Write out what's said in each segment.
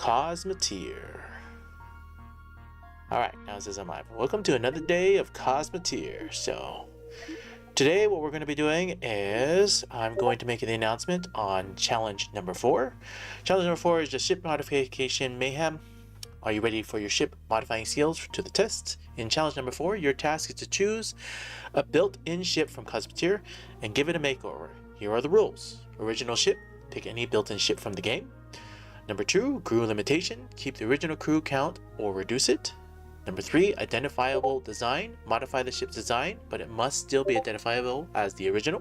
Cosmoteer. Alright, now it says I'm live. Welcome to another day of Cosmoteer. So, today what we're going to be doing is I'm going to make the announcement on challenge number 4. Challenge number 4 is just ship modification Mayhem. Are you ready for your ship modifying skills to the test? In challenge number 4, your task is to choose a built-in ship from Cosmoteer and give it a makeover. Here are the rules. Original ship, pick any built-in ship from the game. Number 2, crew limitation, keep the original crew count or reduce it. Number 3, identifiable design, modify the ship's design, but it must still be identifiable as the original.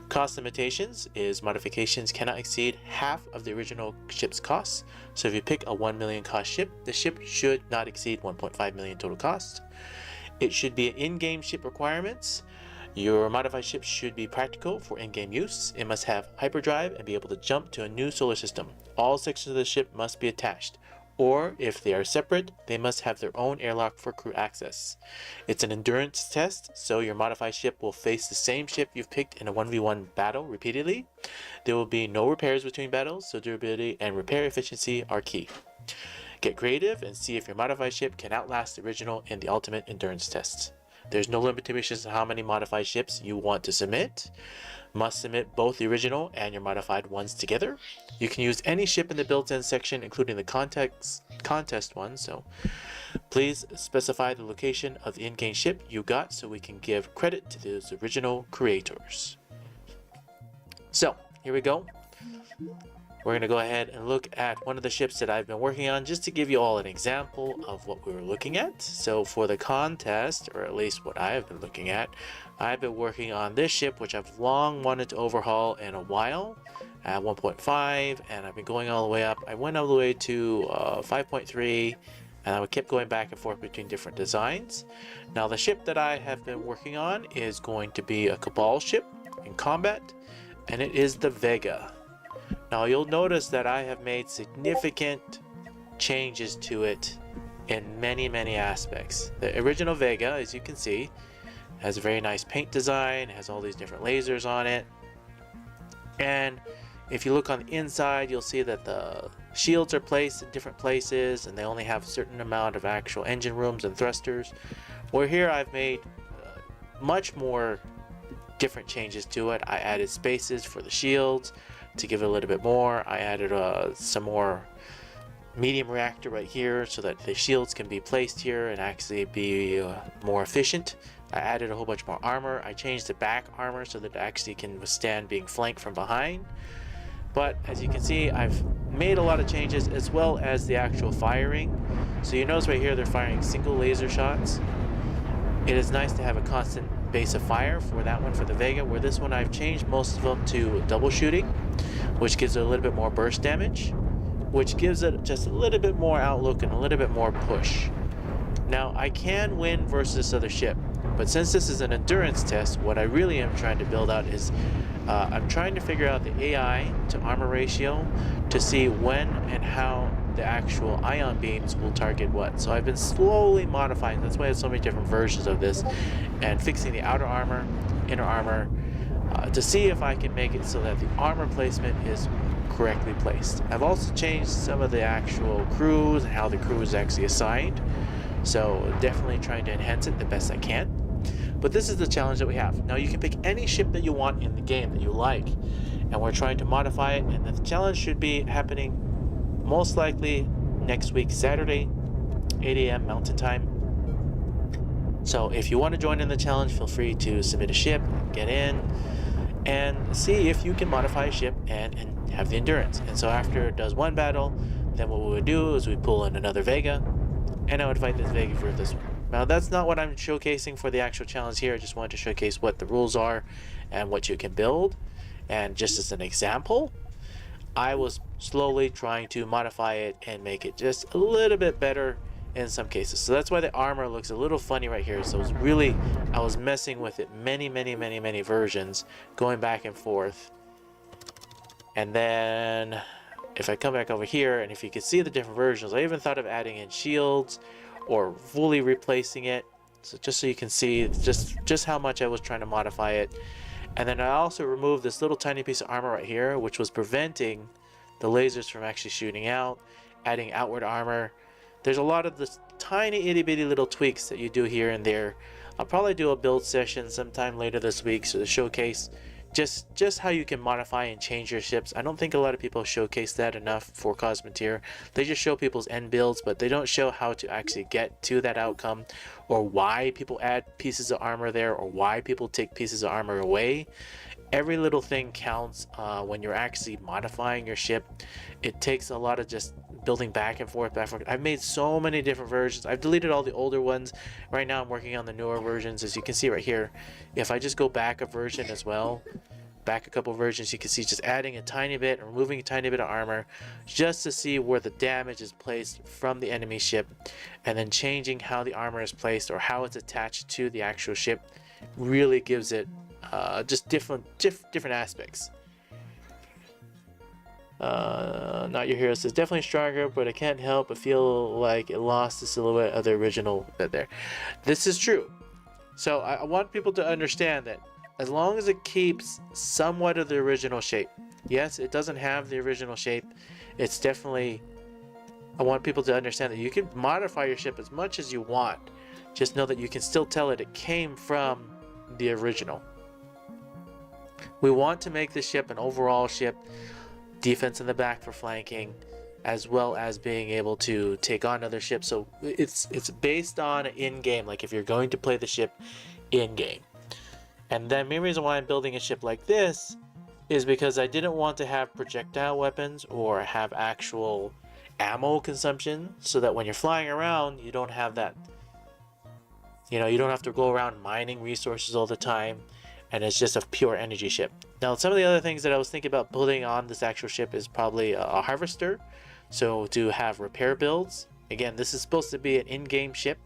Cost limitations is modifications cannot exceed half of the original ship's costs. So if you pick a 1 million cost ship, the ship should not exceed 1.5 million total cost. It should be in-game ship requirements. Your modified ship should be practical for in-game use. It must have hyperdrive and be able to jump to a new solar system. All sections of the ship must be attached, or if they are separate, they must have their own airlock for crew access. It's an endurance test, so your modified ship will face the same ship you've picked in a 1v1 battle repeatedly. There will be no repairs between battles, so durability and repair efficiency are key. Get creative and see if your modified ship can outlast the original in the ultimate endurance test. There's no limitations on how many modified ships you want to submit. Must submit both the original and your modified ones together. You can use any ship in the built-in section, including the contest one, so please specify the location of the in-game ship you got so we can give credit to those original creators. So, here we go. We're going to go ahead and look at one of the ships that I've been working on just to give you all an example of what we were looking at. So for the contest, or at least what I have been looking at, I've been working on this ship, which I've long wanted to overhaul in a while at 1.5, and I've been going all the way up. I went all the way to 5.3, and I kept going back and forth between different designs. Now the ship that I have been working on is going to be a Cabal ship in combat, and it is the Vega. Now you'll notice that I have made significant changes to it in many aspects. The original Vega, as you can see, has a very nice paint design, has all these different lasers on it, and if you look on the inside, you'll see that the shields are placed in different places and they only have a certain amount of actual engine rooms and thrusters. Where here I've made much more different changes to it. I added spaces for the shields to give it a little bit more. I added some more medium reactor right here so that the shields can be placed here and actually be more efficient. I added a whole bunch more armor. I changed the back armor so that it actually can withstand being flanked from behind. But as you can see, I've made a lot of changes as well as the actual firing. So you notice right here they're firing single laser shots. It is nice to have a constant base of fire for that one for the Vega, where this one I've changed most of them to double shooting, which gives it a little bit more burst damage, which gives it just a little bit more outlook and a little bit more push. Now I can win versus this other ship, but since this is an endurance test, what I really am trying to build out is I'm trying to figure out the AI to armor ratio to see when and how the actual ion beams will target what. So I've been slowly modifying, that's why I have so many different versions of this, and fixing the outer armor, inner armor, to see if I can make it so that the armor placement is correctly placed. I've also changed some of the actual crews and how the crew is actually assigned, so definitely trying to enhance it the best I can. But this is the challenge that we have. Now you can pick any ship that you want in the game that you like, and we're trying to modify it, and the challenge should be happening most likely next week, Saturday, 8 a.m. Mountain Time. So if you want to join in the challenge, feel free to submit a ship, get in, and see if you can modify a ship and have the endurance. And so after it does one battle, then what we would do is we pull in another Vega, and I would fight this Vega for this one. Now that's not what I'm showcasing for the actual challenge here. I just wanted to showcase what the rules are and what you can build. And just as an example, I was slowly trying to modify it and make it just a little bit better in some cases. So that's why the armor looks a little funny right here. So I was messing with it many versions, going back and forth. And then if I come back over here, and if you can see the different versions, I even thought of adding in shields or fully replacing it. So just so you can see just how much I was trying to modify it. And then I also removed this little tiny piece of armor right here, which was preventing the lasers from actually shooting out, adding outward armor. There's a lot of the tiny itty bitty little tweaks that you do here and there. I'll probably do a build session sometime later this week, so to showcase just how you can modify and change your ships. I don't think a lot of people showcase that enough for Cosmoteer. They just show people's end builds, but they don't show how to actually get to that outcome, or why people add pieces of armor there, or why people take pieces of armor away. Every little thing counts when you're actually modifying your ship. It takes a lot of just building back and forth. I've made so many different versions. I've deleted all the older ones. Right now I'm working on the newer versions, as you can see right here. If I just go back a version as well, back a couple versions, you can see just adding a tiny bit and removing a tiny bit of armor just to see where the damage is placed from the enemy ship, and then changing how the armor is placed or how it's attached to the actual ship really gives it just different aspects. Not Your Hero says, definitely stronger, but I can't help but feel like it lost the silhouette of the original bit there. This is true. So I want people to understand that as long as it keeps somewhat of the original shape. Yes, it doesn't have the original shape. It's definitely, I want people to understand that you can modify your ship as much as you want. Just know that you can still tell it came from the original. We want to make the ship an overall ship, defense in the back for flanking, as well as being able to take on other ships. So it's based on in-game, like if you're going to play the ship in-game. And the main reason why I'm building a ship like this is because I didn't want to have projectile weapons or have actual ammo consumption, so that when you're flying around, you don't have that, you don't have to go around mining resources all the time, and it's just a pure energy ship. Now, some of the other things that I was thinking about putting on this actual ship is probably a harvester, so to have repair builds. Again, this is supposed to be an in-game ship.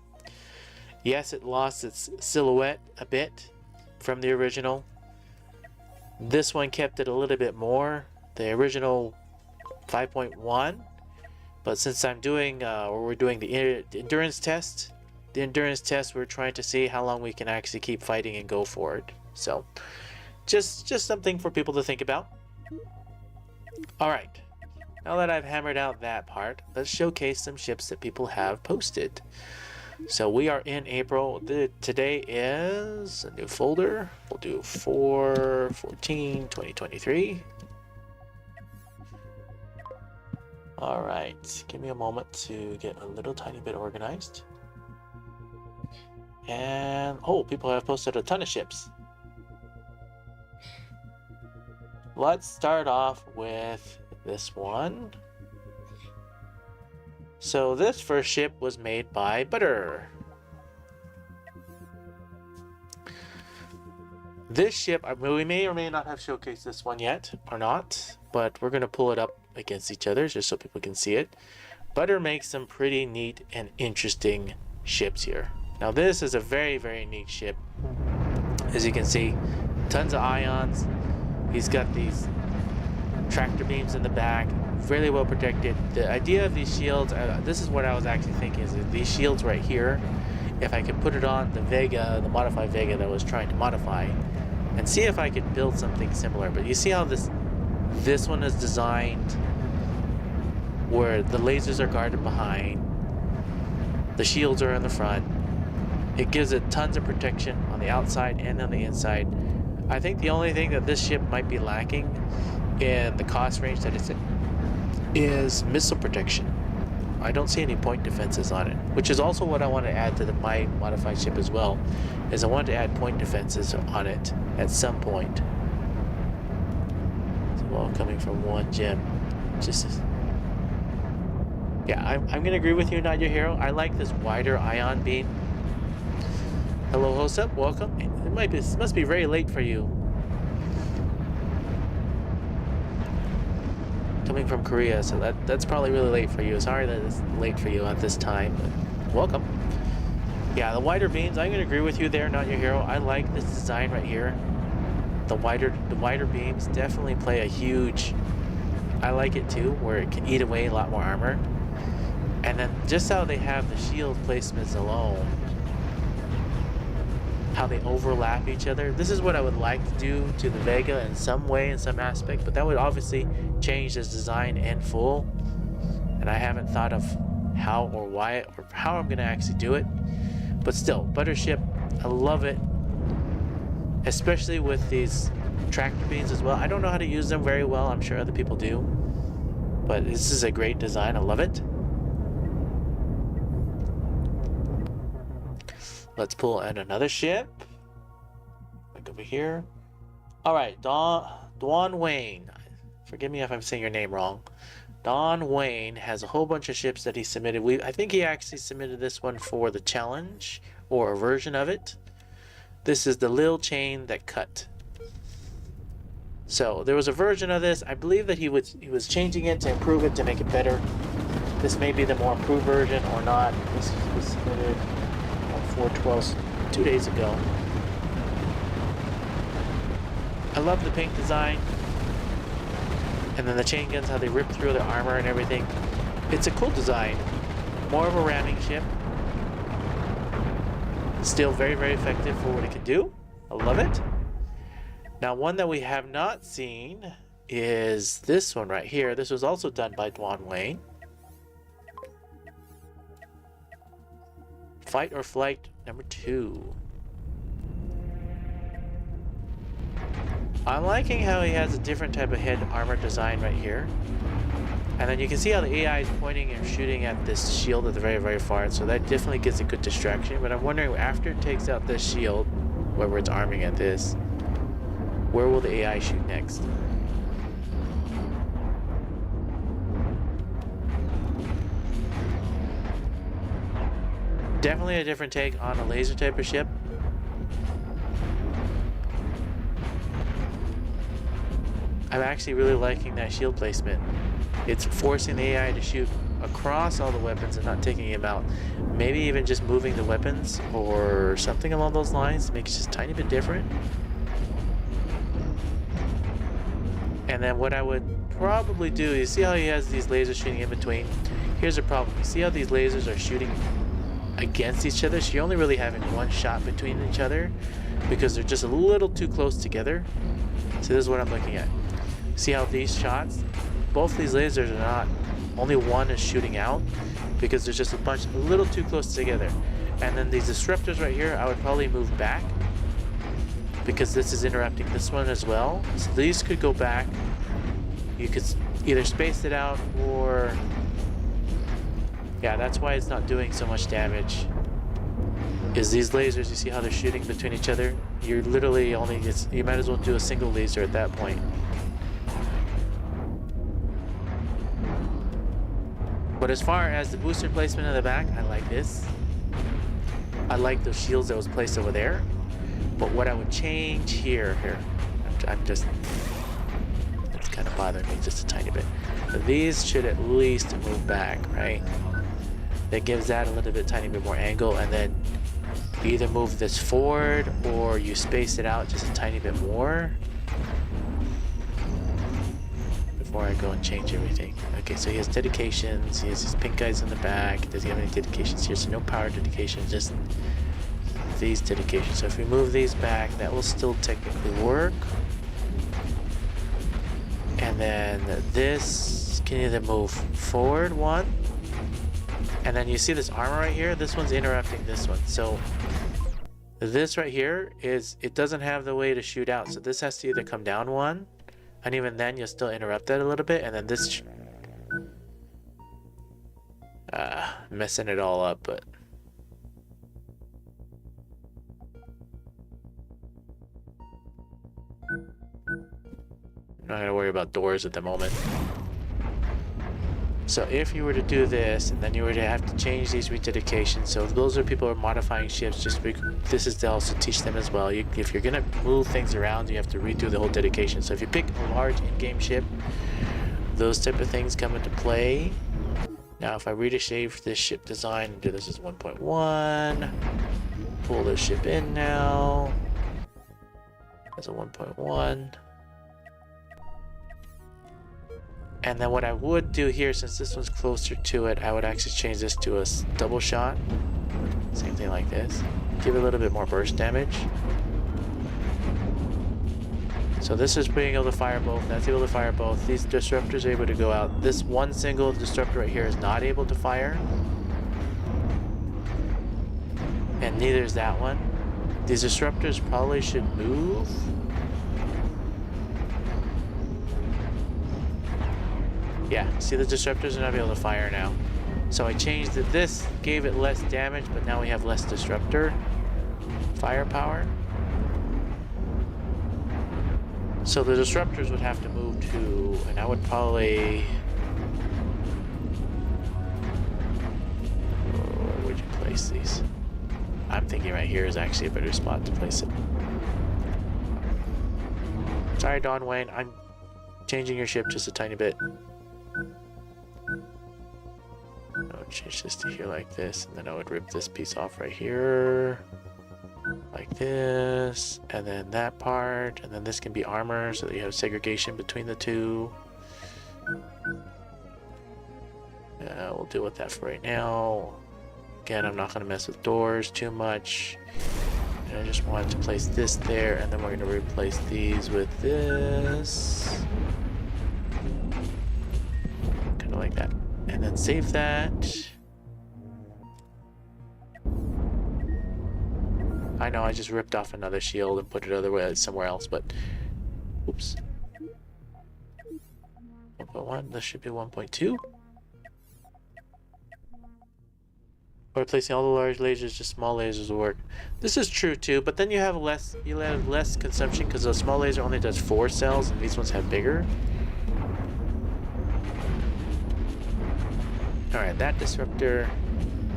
Yes, it lost its silhouette a bit from the original. This one kept it a little bit more, the original 5.1, but since I'm doing we're doing the endurance test, we're trying to see how long we can actually keep fighting and go forward. So just something for people to think about. All right, now that I've hammered out that part, let's showcase some ships that people have posted. So we are in April. Today is a new folder. We'll do 4/14/2023. All right, give me a moment to get a little tiny bit organized. And people have posted a ton of ships. Let's start off with this one. So this first ship was made by Butter. This ship, we may or may not have showcased this one yet, or not, but we're going to pull it up against each other just so people can see it. Butter makes some pretty neat and interesting ships here. Now this is a very, very neat ship. As you can see, tons of ions. He's got these tractor beams in the back, really well protected. The idea of these shields, this is what I was actually thinking, is that these shields right here, if I could put it on the Vega, the modified Vega that I was trying to modify, and see if I could build something similar. But you see how this one is designed where the lasers are guarded behind, the shields are in the front. It gives it tons of protection on the outside and on the inside. I think the only thing that this ship might be lacking in the cost range that it's in is missile protection. I don't see any point defenses on it, which is also what I want to add to my modified ship as well, is I want to add point defenses on it at some point. It's all coming from one gem. Yeah, I'm gonna agree with you, Not Your Hero. I like this wider ion beam. Hello, host up, welcome. It must be very late for you. Coming from Korea, so that's probably really late for you. Sorry that it's late for you at this time, but welcome. Yeah, the wider beams, I'm gonna agree with you there, Not Your Hero. I like this design right here. The wider beams definitely play a huge, I like it too, where it can eat away a lot more armor. And then just how they have the shield placements alone, how they overlap each other. This is what I would like to do to the Vega in some way, in some aspect, but that would obviously change this design in full. And and I haven't thought of how or why or how I'm gonna actually do it. But still, butter ship, I love it, especially with these tractor beams as well. I don't know how to use them very well. I'm sure other people do, but this is a great design. I love it. Let's pull in another ship. Like over here. All right, Don Wayne. Forgive me if I'm saying your name wrong. Don Wayne has a whole bunch of ships that he submitted. I think he actually submitted this one for the challenge, or a version of it. This is the Lil Chain That Cut. So there was a version of this. I believe that he was changing it to improve it, to make it better. This may be the more improved version or not. This was submitted on 4/12, 2 days ago. I love the paint design. And then the chain guns, how they rip through the armor and everything. It's a cool design. More of a ramming ship. Still very, very effective for what it can do. I love it. Now, one that we have not seen is this one right here. This was also done by Don Wayne. Fight or Flight number 2. I'm liking how he has a different type of head armor design right here. And then you can see how the AI is pointing and shooting at this shield at the very, very far. So that definitely gives a good distraction. But I'm wondering, after it takes out this shield, wherever it's arming at this, where will the AI shoot next? Definitely a different take on a laser type of ship. I'm actually really liking that shield placement. It's forcing the AI to shoot across all the weapons and not taking them out. Maybe even just moving the weapons or something along those lines to make it just a tiny bit different. And then what I would probably do, you see how he has these lasers shooting in between? Here's the problem. You see how these lasers are shooting against each other? So you're only really having one shot between each other because they're just a little too close together. So this is what I'm looking at. See how these shots, both these lasers are not, only one is shooting out because there's just a little too close together. And then these disruptors right here, I would probably move back because this is interrupting this one as well. So these could go back. You could either space it out or, yeah, that's why it's not doing so much damage. Is these lasers, you see how they're shooting between each other? You're literally only, you might as well do a single laser at that point. But as far as the booster placement in the back, I like this. I like those shields that was placed over there. But what I would change here, I'm just, it's kind of bothering me just a tiny bit. But these should at least move back, right? That gives that a little bit, tiny bit more angle, and then you either move this forward or you space it out just a tiny bit more before I go and change everything. Okay, so he has dedications. He has his pink guys in the back. Does he have any dedications here? So no power dedications, just these dedications. So if we move these back, that will still technically work. And then this can either move forward one, and then you see this armor right here. This one's interrupting this one. So this right here is, it doesn't have the way to shoot out. So this has to either come down one, and even then you'll still interrupt that a little bit. And then this, messing it all up, but I'm not gonna worry about doors at the moment. So if you were to do this, and then you were to have to change these rededications, so if those are people who are modifying ships, this is to also teach them as well. If you're gonna move things around, you have to redo the whole dedication. So if you pick a large in-game ship, those type of things come into play. Now if I redeshape this ship design and do this as 1.1, pull this ship in now as a 1.1. And then what I would do here, since this one's closer to it, I would actually change this to a double shot. Same thing like this. Give it a little bit more burst damage. So this is being able to fire both, that's able to fire both. These disruptors are able to go out. This one single disruptor right here is not able to fire. And neither is that one. These disruptors probably should move. Yeah, see the disruptors are not able to fire now. So I changed it. This gave it less damage, but now we have less disruptor firepower. So the disruptors would have to move to, and I would probably, where would you place these? I'm thinking right here is actually a better spot to place it. Sorry, Don Wayne, I'm changing your ship just a tiny bit. I would change this to here like this, and then I would rip this piece off right here. Like this, and then that part, and then this can be armor so that you have segregation between the two. We'll deal with that for right now. Again, I'm not going to mess with doors too much. And I just wanted to place this there, and then we're going to replace these with this. Kind of like that. And then save that. I know I just ripped off another shield and put it somewhere else, but oops. 1.1, this should be 1.2. Or replacing all the large lasers, just small lasers will work. This is true too, but then you have less consumption because the small laser only does 4 cells and these ones have bigger. Alright, that disruptor,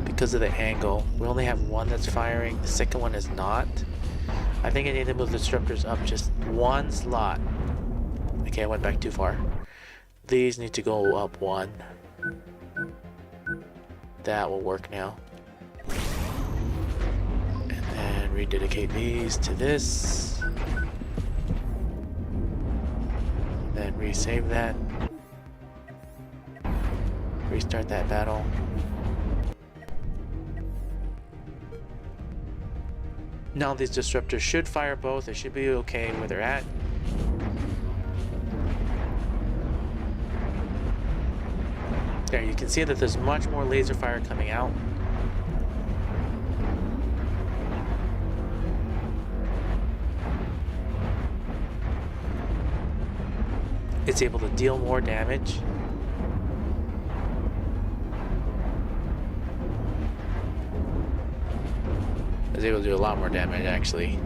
because of the angle, we only have one that's firing, the second one is not. I think I need to move the disruptors up just one slot. Okay, I went back too far. These need to go up one. That will work now. And then rededicate these to this. And then resave that. Restart that battle. Now these disruptors should fire both. They should be okay where they're at. There, you can see that there's much more laser fire coming out. It's able to deal more damage. It's able to do a lot more damage, actually.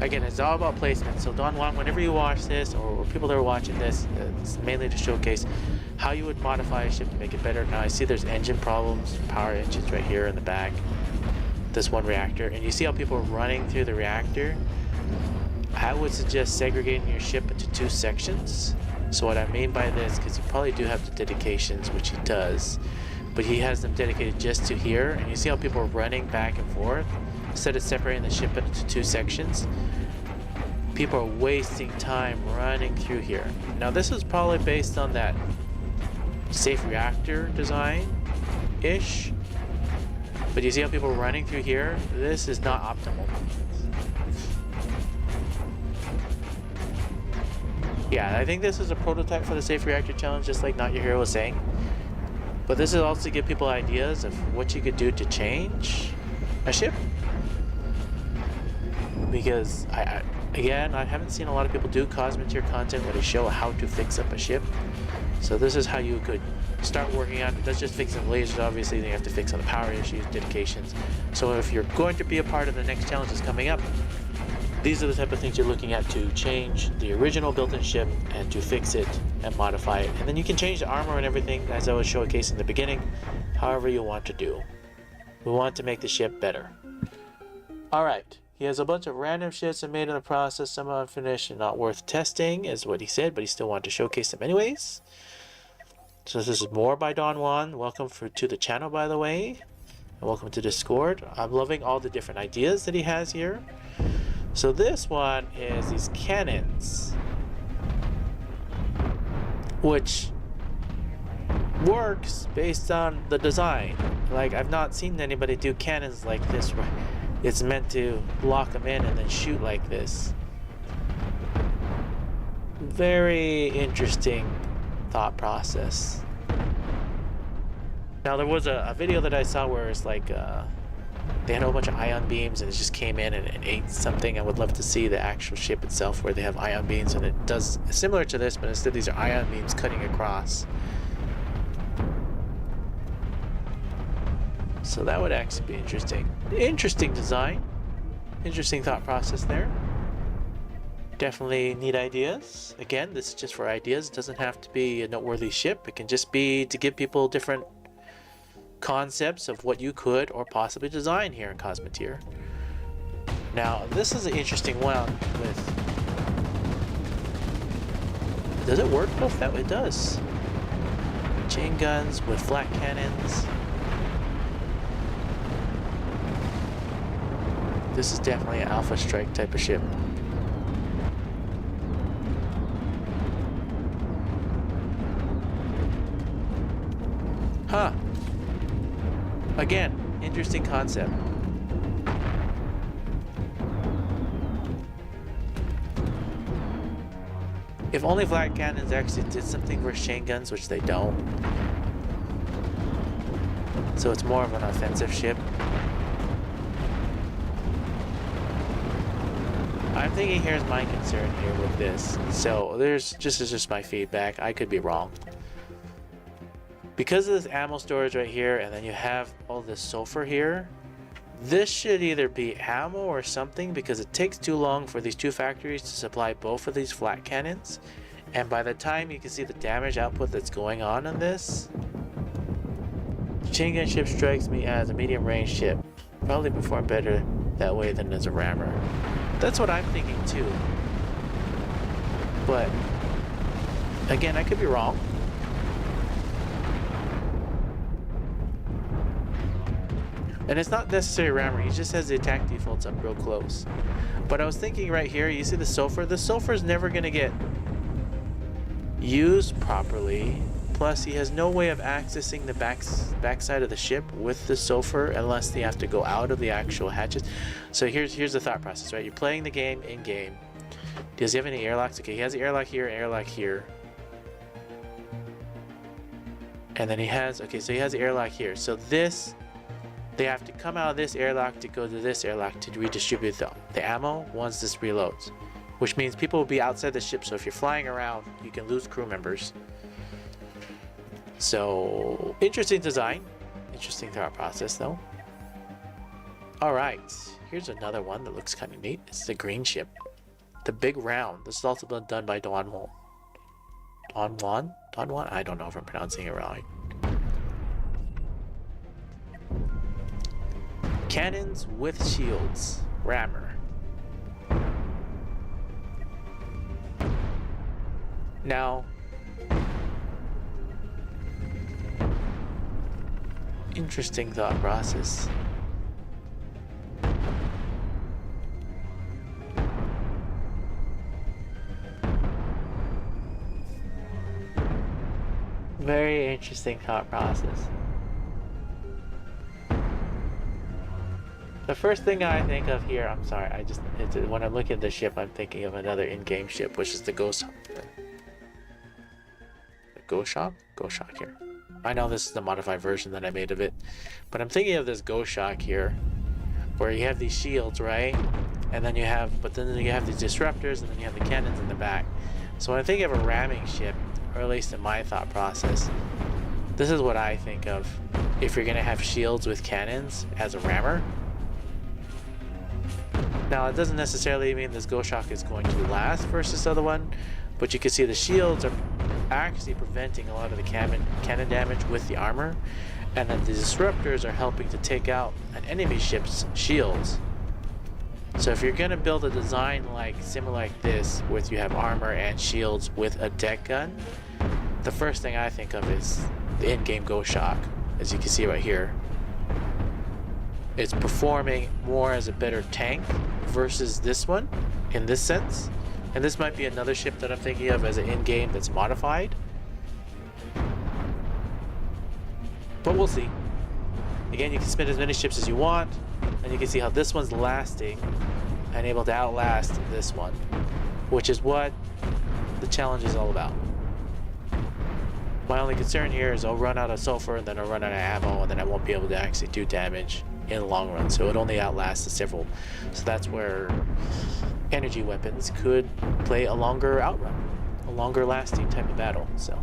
Again, it's all about placement. So Don Juan, whenever you watch this, or people that are watching this, it's mainly to showcase how you would modify a ship to make it better. Now I see there's engine problems, power engines right here in the back, this one reactor, and you see how people are running through the reactor. I would suggest segregating your ship into 2 sections. So what I mean by this, because you probably do have the dedications, which he does, but he has them dedicated just to here, and you see how people are running back and forth. Instead of separating the ship into 2 sections, people are wasting time running through here. Now this is probably based on that safe reactor design-ish, but you see how people are running through here? This is not optimal. Yeah, I think this is a prototype for the safe reactor challenge, just like Not Your Hero was saying. But this is also to give people ideas of what you could do to change a ship. Because again, I haven't seen a lot of people do Cosmoteer content where they show how to fix up a ship. So this is how you could start working on it. That's just fixing lasers, obviously. Then you have to fix on the power issues, dedications. So if you're going to be a part of the next challenges coming up, these are the type of things you're looking at to change the original built-in ship and to fix it and modify it. And then you can change the armor and everything, as I was showcasing in the beginning, however you want to do. We want to make the ship better. Alright. He has a bunch of random shits that made in the process, some unfinished and not worth testing, is what he said, but he still wanted to showcase them anyways. So this is more by Don Juan. Welcome to the channel, by the way. And welcome to Discord. I'm loving all the different ideas that he has here. So this one is these cannons, which works based on the design. Like, I've not seen anybody do cannons like this where it's meant to lock them in and then shoot like this. Very interesting thought process. Now there was a video that I saw where it's like they had a whole bunch of ion beams and it just came in and it ate something. I would love to see the actual ship itself where they have ion beams and it does similar to this, but instead these are ion beams cutting across. So that would actually be interesting. Interesting design. Interesting thought process there. Definitely neat ideas. Again, this is just for ideas. It doesn't have to be a noteworthy ship. It can just be to give people different concepts of what you could or possibly design here in Cosmoteer. Now, this is an interesting one with... Does it work both that way? It does. Chain guns with flat cannons. This is definitely an Alpha Strike type of ship. Huh. Again, interesting concept. If only flat cannons actually did something versus chain guns, which they don't. So it's more of an offensive ship. I'm thinking here's my concern here with this. So this is just my feedback. I could be wrong. Because of this ammo storage right here, and then you have all this sulfur here, this should either be ammo or something, because it takes too long for these two factories to supply both of these flat cannons. And by the time you can see the damage output that's going on in this, the chain gun ship strikes me as a medium range ship. Probably perform better that way than as a rammer. That's what I'm thinking too. But again, I could be wrong. And it's not necessarily rammer, he just has the attack defaults up real close. But I was thinking right here, you see the sulfur? The sulfur is never going to get used properly. Plus, he has no way of accessing the backside of the ship with the sulfur unless they have to go out of the actual hatches. So here's the thought process, right? You're playing the game in-game. Does he have any airlocks? Okay, he has the airlock here, airlock here. And then he has, okay, so he has the airlock here. So this... They have to come out of this airlock to go to this airlock to redistribute the ammo once this reloads. Which means people will be outside the ship, so if you're flying around, you can lose crew members. So, interesting design. Interesting thought process, though. Alright, here's another one that looks kind of neat. It's the green ship. The big round. This has also been done by Donwan? I don't know if I'm pronouncing it right. Cannons with shields. Rammer. Now, interesting thought process. Very interesting thought process. The first thing I think of here, I'm sorry, when I'm looking at the ship, I'm thinking of another in-game ship, which is the Ghost Hawk. The Ghost Hawk? Ghost Hawk here. I know this is the modified version that I made of it, but I'm thinking of this Ghost Hawk here, where you have these shields, right? And then you have these disruptors, and then you have the cannons in the back. So when I think of a ramming ship, or at least in my thought process, this is what I think of if you're gonna have shields with cannons as a rammer. Now, it doesn't necessarily mean this Ghost Hawk is going to last versus this other one, but you can see the shields are actually preventing a lot of the cannon damage with the armor, and then the disruptors are helping to take out an enemy ship's shields. So if you're going to build a design similar like this, with you have armor and shields with a deck gun, the first thing I think of is the in-game Ghost Hawk, as you can see right here. It's performing more as a better tank versus this one in this sense. And this might be another ship that I'm thinking of as an in-game that's modified. But we'll see. Again, you can spin as many ships as you want, and you can see how this one's lasting and able to outlast this one, which is what the challenge is all about. My only concern here is I'll run out of sulfur, and then I'll run out of ammo, and then I won't be able to actually do damage in the long run. So it only outlasts the several. So that's where energy weapons could play a longer outrun, a longer lasting type of battle. So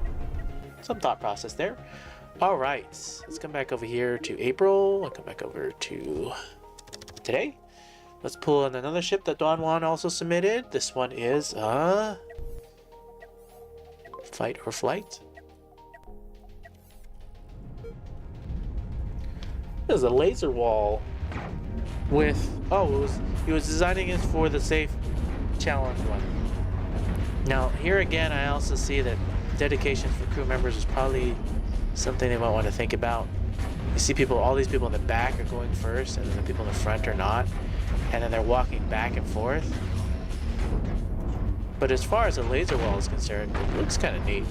some thought process there. All right, let's come back over here to April. I'll come back over to today. Let's pull in another ship that Don Juan also submitted. This one is Fight or Flight. There's a laser wall with, he was designing it for the safe challenge one. Now here again, I also see that dedication for crew members is probably something they might want to think about. You see people, all these people in the back are going first, and then the people in the front are not, and then they're walking back and forth. But as far as the laser wall is concerned, it looks kind of neat.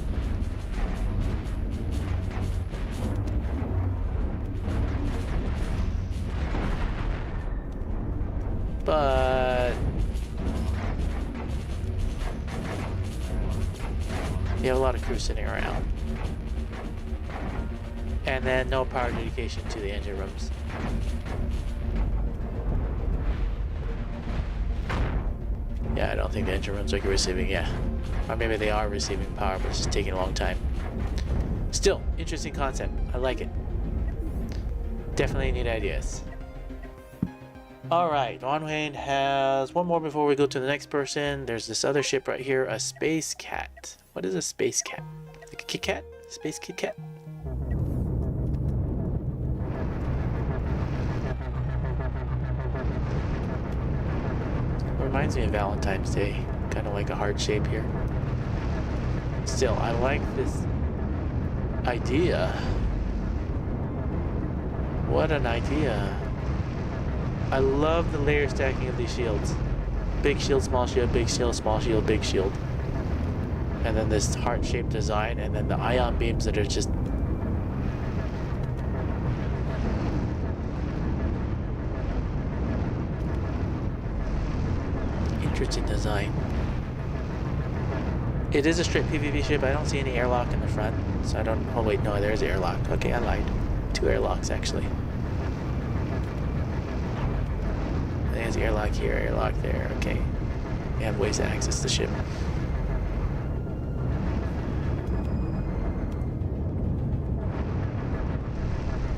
But you have a lot of crew sitting around. And then no power dedication to the engine rooms. Yeah, I don't think the engine rooms are receiving, or maybe they are receiving power, but it's just taking a long time. Still, interesting concept. I like it. Definitely neat ideas. Alright, Ron Wayne has one more before we go to the next person. There's this other ship right here, a Space Cat. What is a Space Cat? Like a Kit Kat? Space Kit Kat? Reminds me of Valentine's Day. Kind of like a heart shape here. Still, I like this idea. What an idea. I love the layer stacking of these shields. Big shield, small shield, big shield, small shield, big shield. And then this heart-shaped design, and then the ion beams that are just... interesting design. It is a straight PvP ship. I don't see any airlock in the front, so I don't... oh wait, no, there's airlock. Okay, I lied. 2 airlocks, actually. There's airlock here, airlock there. Okay. You have ways to access the ship.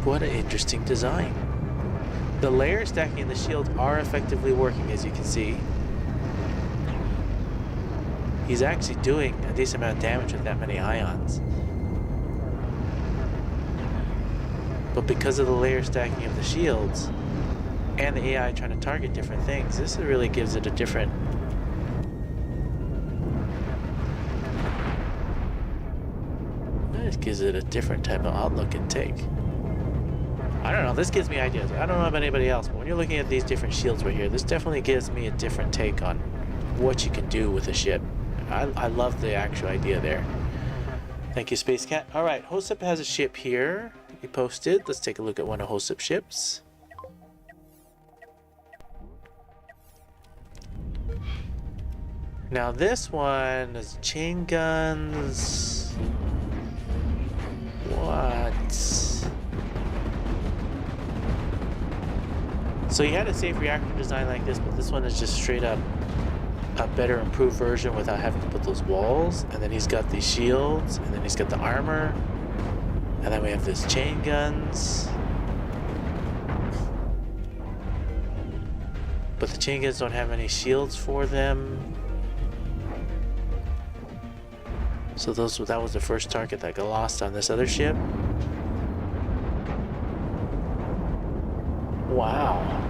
What an interesting design. The layer stacking and the shields are effectively working, as you can see. He's actually doing a decent amount of damage with that many ions. But because of the layer stacking of the shields and the AI trying to target different things, this really gives it a different... this gives it a different type of outlook and take. I don't know, this gives me ideas. I don't know about anybody else, but when you're looking at these different shields right here, this definitely gives me a different take on what you can do with a ship. I love the actual idea there. Thank you, Space Cat. Alright, Hosep has a ship here. He posted. Let's take a look at one of Hosep's ships. Now this one is chain guns. What? So he had a safe reactor design like this, but this one is just straight up a better improved version without having to put those walls. And then he's got these shields, and then he's got the armor, and then we have this chain guns. But the chain guns don't have any shields for them. So that was the first target that got lost on this other ship. Wow.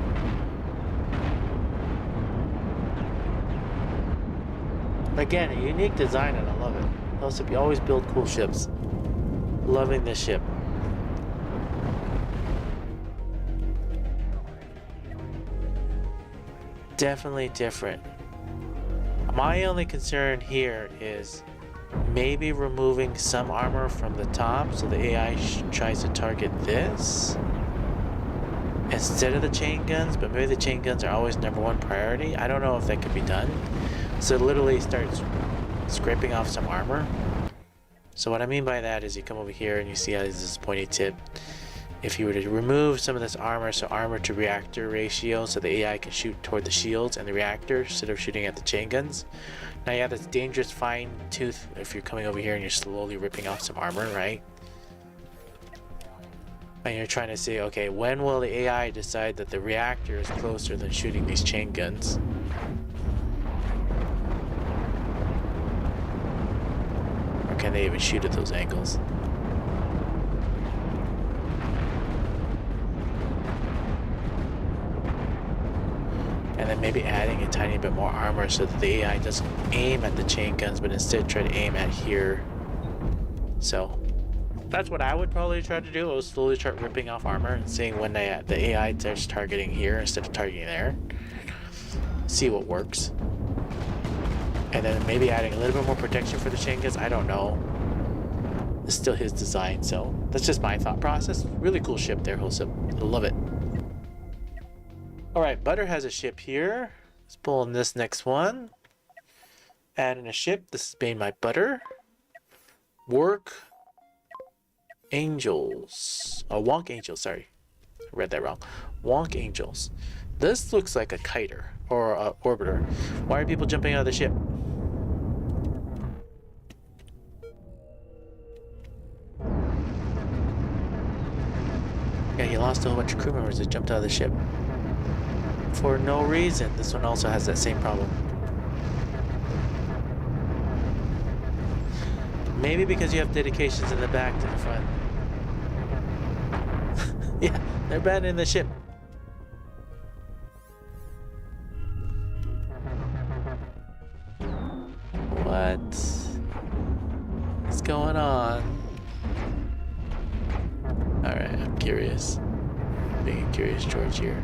Again, a unique design, and I love it. Also, you always build cool ships. Loving this ship. Definitely different. My only concern here is maybe removing some armor from the top so the AI tries to target this instead of the chain guns, but maybe the chain guns are always #1 priority. I don't know if that could be done. So it literally starts scraping off some armor. So what I mean by that is you come over here and you see how there's this pointy tip. If you were to remove some of this armor, so armor to reactor ratio, so the AI can shoot toward the shields and the reactor instead of shooting at the chain guns. Now you have this dangerous fine tooth if you're coming over here and you're slowly ripping off some armor, right? And you're trying to say, okay, when will the AI decide that the reactor is closer than shooting these chain guns? Or can they even shoot at those angles? And then maybe adding a tiny bit more armor so that the AI doesn't aim at the chain guns, but instead try to aim at here. So that's what I would probably try to do. I would slowly start ripping off armor and seeing when the AI starts targeting here instead of targeting there. See what works. And then maybe adding a little bit more protection for the chain guns. I don't know. It's still his design, so that's just my thought process. Really cool ship there, Hosip. I love it. Alright, Butter has a ship here. Let's pull in this next one. Add in a ship. This is made by Butter. Work Angels. Oh, Wonk Angels, sorry. I read that wrong. Wonk Angels. This looks like a kiter or a orbiter. Why are people jumping out of the ship? Yeah, he lost a whole bunch of crew members that jumped out of the ship. For no reason. This one also has that same problem. Maybe because you have dedications in the back to the front. Yeah, they're abandoning the ship. What's going on? Alright, I'm curious. Being curious George here.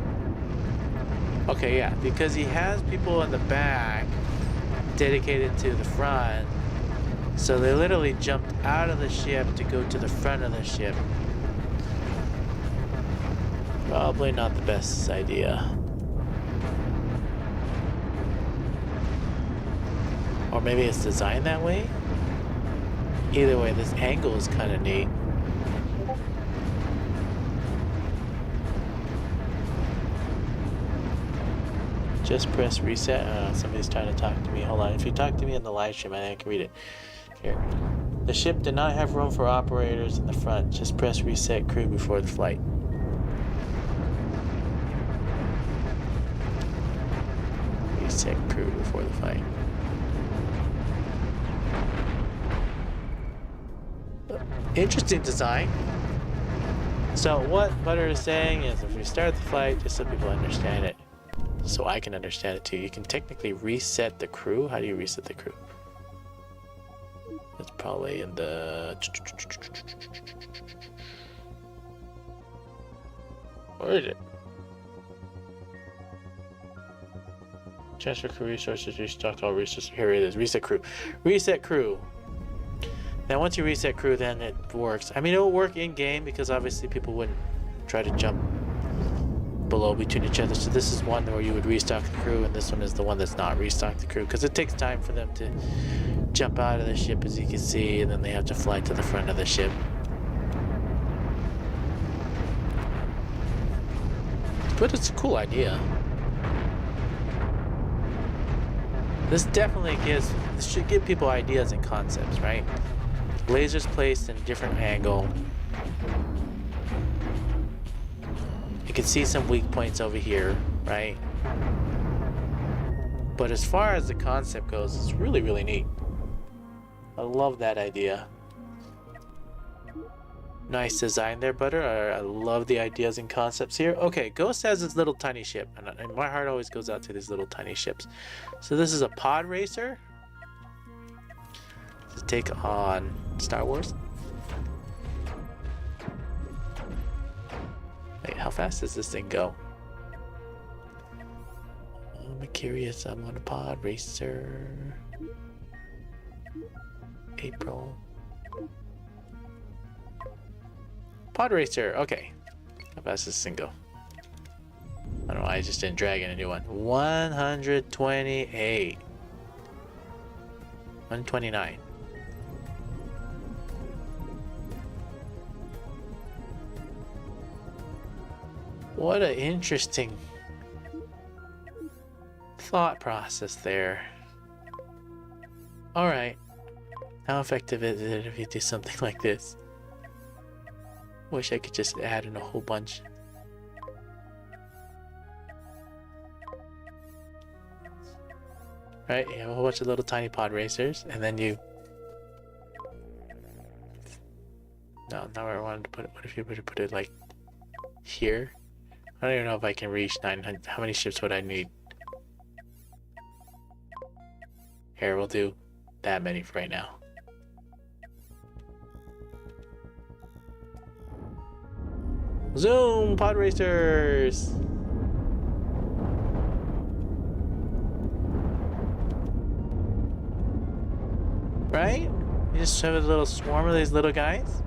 Okay, yeah, because he has people in the back dedicated to the front, so they literally jumped out of the ship to go to the front of the ship. Probably not the best idea. Or maybe it's designed that way? Either way, this angle is kind of neat. Just press reset. Somebody's trying to talk to me. Hold on. If you talk to me in the live stream, I can read it. Here. The ship did not have room for operators in the front. Just press reset crew before the flight. Reset crew before the flight. Interesting design. So what Butter is saying is if we start the flight, just so people understand it, so I can understand it too, you can technically reset the crew. How do you reset the crew? It's probably in the... Where is it? Transfer crew resources, restock all resources. Here it is. Reset crew. Reset crew. Now once you reset crew, then it works. I mean, it will work in game because obviously people wouldn't try to jump below between each other. So this is one where you would restock the crew, and this one is the one that's not restock the crew because it takes time for them to jump out of the ship, as you can see, and then they have to fly to the front of the ship. But it's a cool idea. This should give people ideas and concepts, right? Lasers placed in a different angle. You can see some weak points over here, right? But as far as the concept goes, it's really, really neat. I love that idea. Nice design there, Butter. I love the ideas and concepts here. Okay, Ghost has this little tiny ship, and my heart always goes out to these little tiny ships. So this is a pod racer to take on Star Wars. Wait, how fast does this thing go? I'm curious. I'm on a pod racer. April. Pod racer. Okay. How fast does this thing go? I don't know. I just didn't drag in a new one. 128. 129. What an interesting thought process there. Alright. How effective is it if you do something like this? Wish I could just add in a whole bunch. Right, you have a whole bunch of little tiny pod racers, and then you... No, not where I wanted to put it. What if you were to put it like here? I don't even know if I can reach 900. How many ships would I need? Here, we'll do that many for right now. Zoom! Pod racers! Right? You just have a little swarm of these little guys.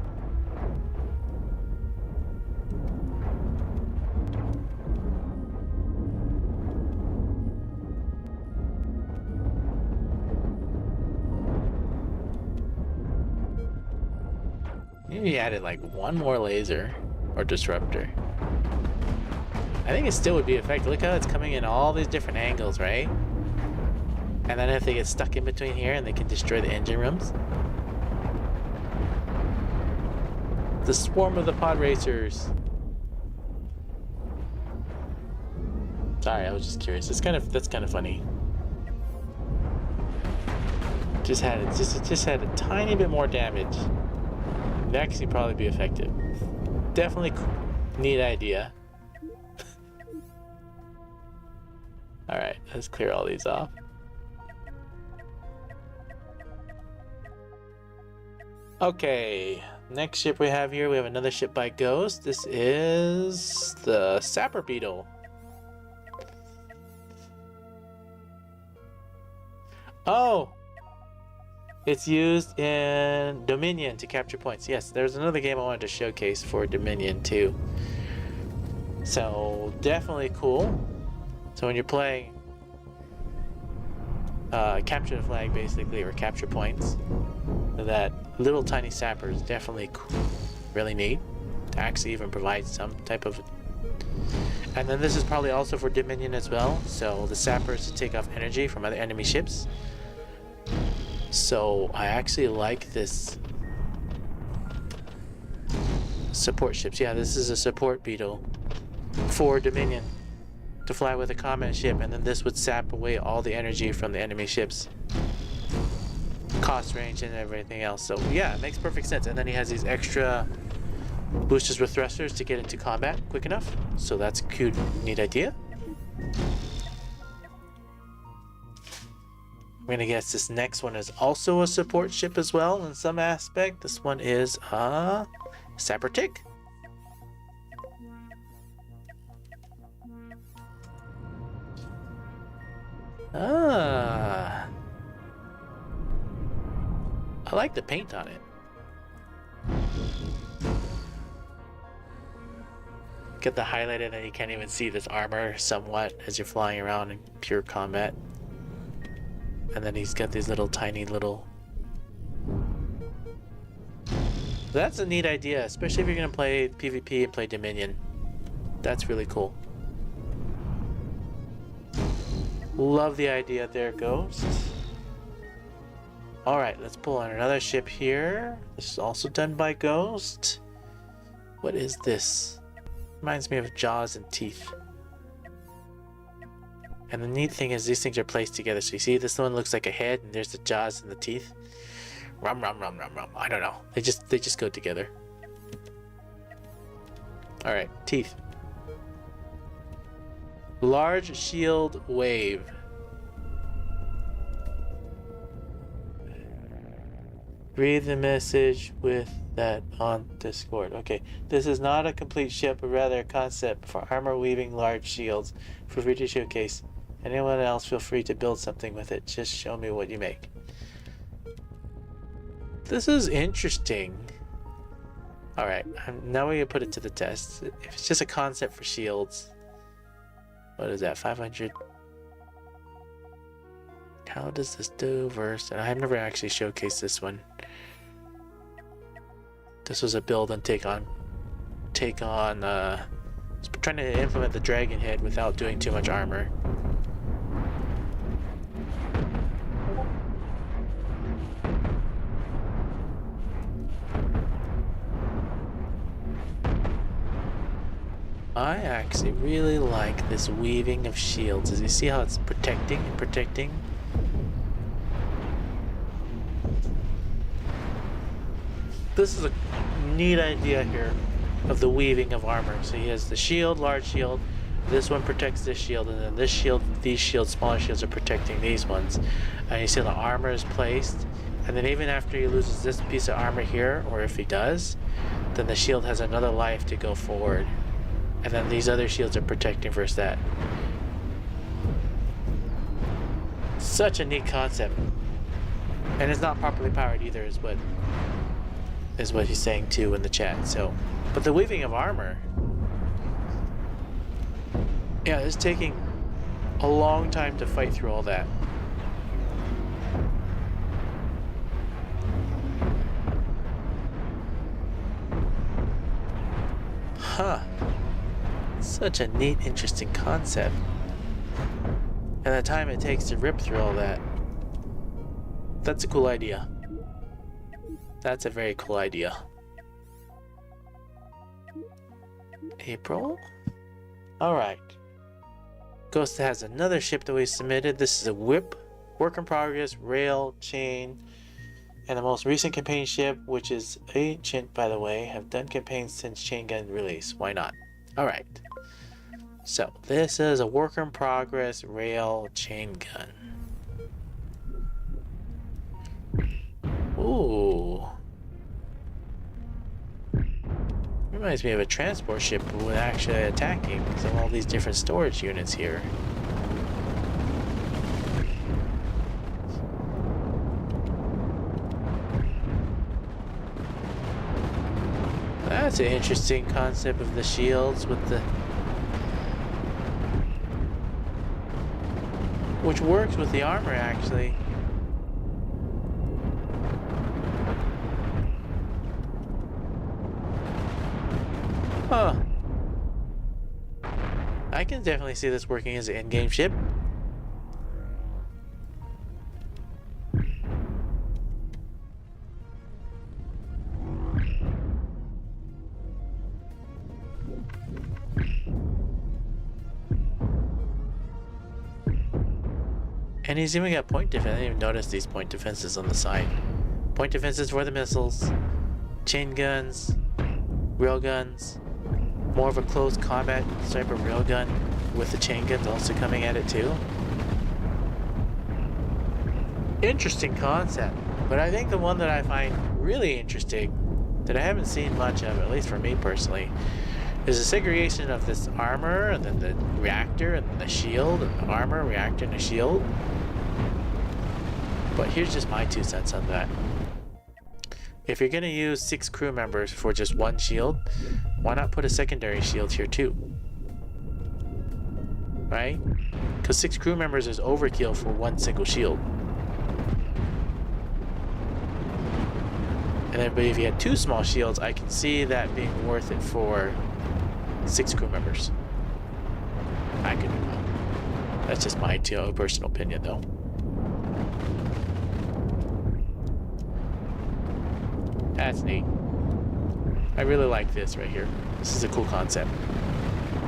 Maybe added like one more laser or disruptor. I think it still would be effective. Look how it's coming in all these different angles, right? And then if they get stuck in between here and they can destroy the engine rooms. The swarm of the pod racers. Sorry, I was just curious. That's kind of funny. Just had a tiny bit more damage. It'd actually probably be effective. Definitely neat idea. Alright, let's clear all these off. Okay, next ship we have here, we have another ship by Ghost. This is the Sapper Beetle. Oh! It's used in Dominion to capture points. Yes, there's another game I wanted to showcase for Dominion too. So, definitely cool. So when you're playing capture the flag basically, or capture points, that little tiny sapper is definitely cool, really neat to actually even provide some type of... And then this is probably also for Dominion as well, so the sappers to take off energy from other enemy ships. So I actually like this support ships. Yeah, this is a support beetle for Dominion to fly with a combat ship, and then this would sap away all the energy from the enemy ships. Cost range and everything else. So yeah, it makes perfect sense. And then he has these extra boosters with thrusters to get into combat quick enough. So that's a cute, neat idea. I'm gonna guess this next one is also a support ship as well in some aspect. This one is a Sapper Tick. Ah, I like the paint on it. Get the highlighted that you can't even see this armor somewhat as you're flying around in pure combat. And then he's got these little tiny little... That's a neat idea, especially if you're gonna play PvP and play Dominion. That's really cool. Love the idea there, Ghost. Alright, let's pull on another ship here. This is also done by Ghost. What is this? Reminds me of jaws and teeth. And the neat thing is these things are placed together. So you see this one looks like a head and there's the jaws and the teeth. Rum rum rum rum rum. I don't know. They just go together. Alright, teeth. Large shield wave. Read the message with that on Discord. Okay, this is not a complete ship, but rather a concept for armor weaving large shields. Feel free to showcase. Anyone else feel free to build something with it. Just show me what you make. This is interesting. Alright, now we're gonna put it to the test. If it's just a concept for shields, what is that, 500? How does this do versus... I've never actually showcased this one. This was a build and take on trying to implement the dragon head without doing too much armor. I actually really like this weaving of shields. As you see how it's protecting and protecting. This is a neat idea here of the weaving of armor. So he has the shield, large shield. This one protects this shield, and then this shield, these shields, smaller shields are protecting these ones. And you see the armor is placed. And then even after he loses this piece of armor here, or if he does, then the shield has another life to go forward. And then these other shields are protecting versus that. Such a neat concept. And it's not properly powered either, is what he's saying too in the chat. So, but the weaving of armor, yeah, it's taking a long time to fight through all that. Huh. Such a neat, interesting concept. And the time it takes to rip through all that. That's a cool idea. That's a very cool idea. April? Alright. Ghost has another ship that we submitted. This is a whip, work in progress, rail, chain, and the most recent campaign ship, which is ancient, by the way. Have done campaigns since chain gun release. Why not? Alright. So, this is a work in progress, rail, chain gun. Ooh. Reminds me of a transport ship with actually attacking because of all these different storage units here. That's an interesting concept of the shields with the... which works with the armor actually. Huh. I can definitely see this working as an in-game ship. And he's even got point defense. I didn't even notice these point defenses on the side. Point defenses for the missiles, chain guns, railguns. More of a close combat type of railgun with the chain guns also coming at it too. Interesting concept, but I think the one that I find really interesting that I haven't seen much of, at least for me personally, is the segregation of this armor and then the reactor and then the shield and the armor, reactor, and the shield. But here's just my 2 cents on that. If you're going to use 6 crew members for just one shield, why not put a secondary shield here too? Right? Because 6 crew members is overkill for one single shield. And then, but if you had 2 small shields, I can see that being worth it for 6 crew members. I could be wrong. That's just my personal opinion though. That's neat. I really like this right here. This is a cool concept.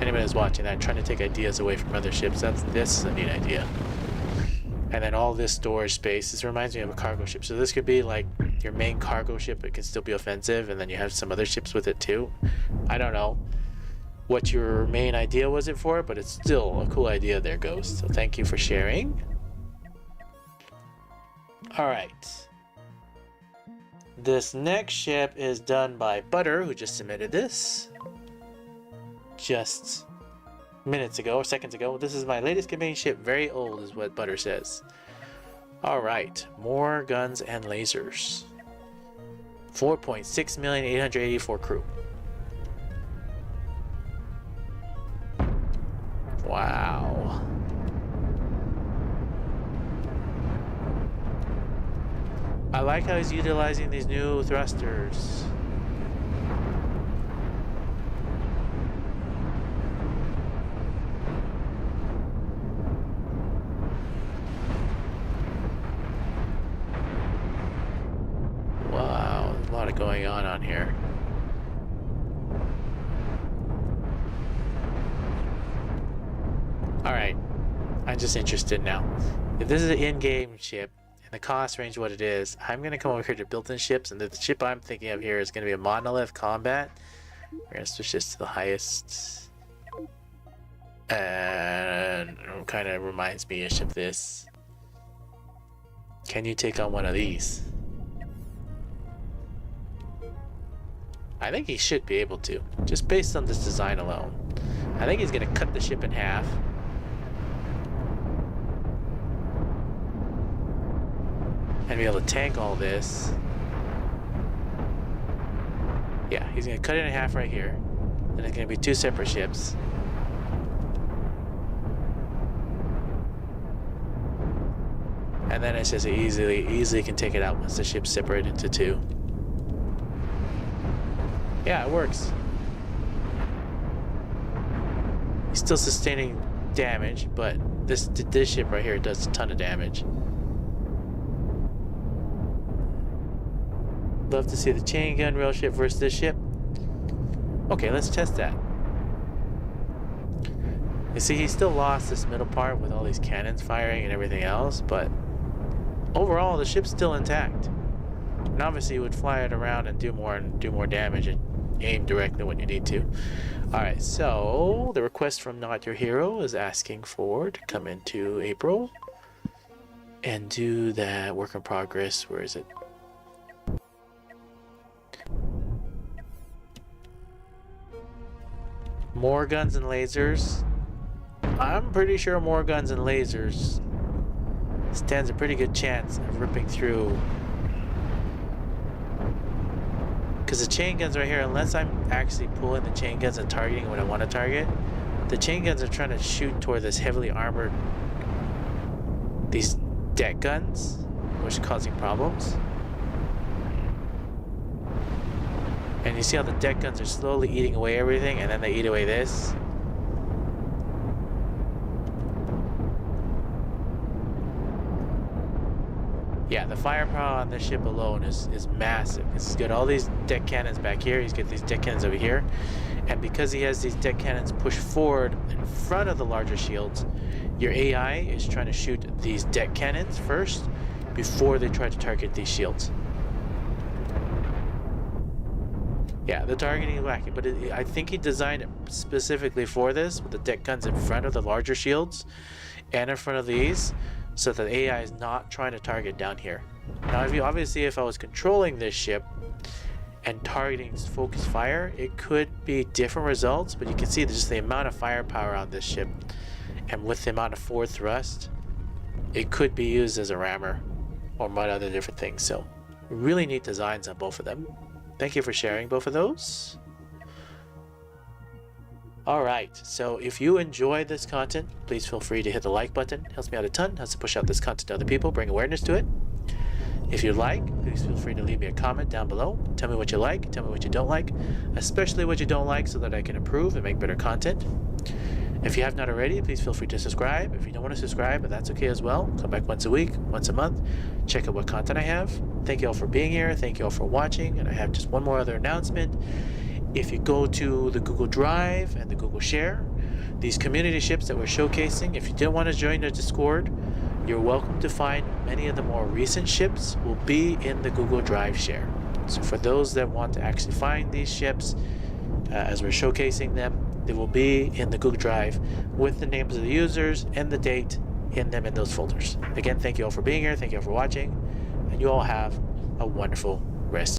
Anyone who's watching that, trying to take ideas away from other ships, this is a neat idea. And then all this storage space, this reminds me of a cargo ship. So this could be like your main cargo ship, it can still be offensive, and then you have some other ships with it too. I don't know what your main idea was it for, but it's still a cool idea there, Ghost. So thank you for sharing. Alright. This next ship is done by Butter, who just submitted this just minutes ago or seconds ago. This is my latest campaign ship, very old is what Butter says. Alright, more guns and lasers. 4.6,884 crew. Wow. like how he's utilizing these new thrusters. Wow, there's a lot of going on here. Alright, I'm just interested now. If this is an in-game ship, and the cost range what it is, I'm going to come over here to built-in ships, and the ship I'm thinking of here is going to be a monolith combat. We're going to switch this to the highest. And it kind of reminds me-ish of this. Can you take on one of these? I think he should be able to, just based on this design alone. I think he's going to cut the ship in half. And be able to tank all this. Yeah, he's going to cut it in half right here. And it's going to be two separate ships. And then it's just easily can take it out once the ship's separated into two. Yeah, it works. He's still sustaining damage, but this ship right here does a ton of damage. Love to see the chain gun rail ship versus this ship. Okay, let's test that. You see, he still lost this middle part with all these cannons firing and everything else, but overall the ship's still intact. And obviously you would fly it around and do more damage and aim directly when you need to. Alright, so the request from Not Your Hero is asking for to come into April and do that work in progress. Where is it? More guns and lasers. I'm pretty sure more guns and lasers stands a pretty good chance of ripping through. Because the chain guns right here, unless I'm actually pulling the chain guns and targeting what I want to target, the chain guns are trying to shoot toward this heavily armored, these deck guns, which is causing problems. And you see how the deck guns are slowly eating away everything, and then they eat away this. Yeah, the firepower on this ship alone is massive. He's got all these deck cannons back here. He's got these deck cannons over here. And because he has these deck cannons pushed forward in front of the larger shields, your AI is trying to shoot these deck cannons first before they try to target these shields. Yeah, the targeting is wacky, but I think he designed it specifically for this, with the deck guns in front of the larger shields and in front of these, so that the AI is not trying to target down here. Now, if I was controlling this ship and targeting focus fire, it could be different results, but you can see just the amount of firepower on this ship, and with the amount of forward thrust, it could be used as a rammer or many other different things. So, really neat designs on both of them. Thank you for sharing both of those. Alright, so if you enjoy this content, please feel free to hit the like button. It helps me out a ton, helps to push out this content to other people, bring awareness to it. If you like, please feel free to leave me a comment down below. Tell me what you like, tell me what you don't like, especially what you don't like, so that I can improve and make better content. If you have not already, please feel free to subscribe. If you don't want to subscribe, but that's okay as well. Come back once a week, once a month, check out what content I have. Thank you all for being here. Thank you all for watching. And I have just one more other announcement. If you go to the Google Drive and the Google Share, these community ships that we're showcasing, if you didn't want to join the Discord, you're welcome to find many of the more recent ships will be in the Google Drive Share. So for those that want to actually find these ships as we're showcasing them, they will be in the Google Drive with the names of the users and the date in them in those folders. Again, thank you all for being here. Thank you all for watching. And you all have a wonderful rest.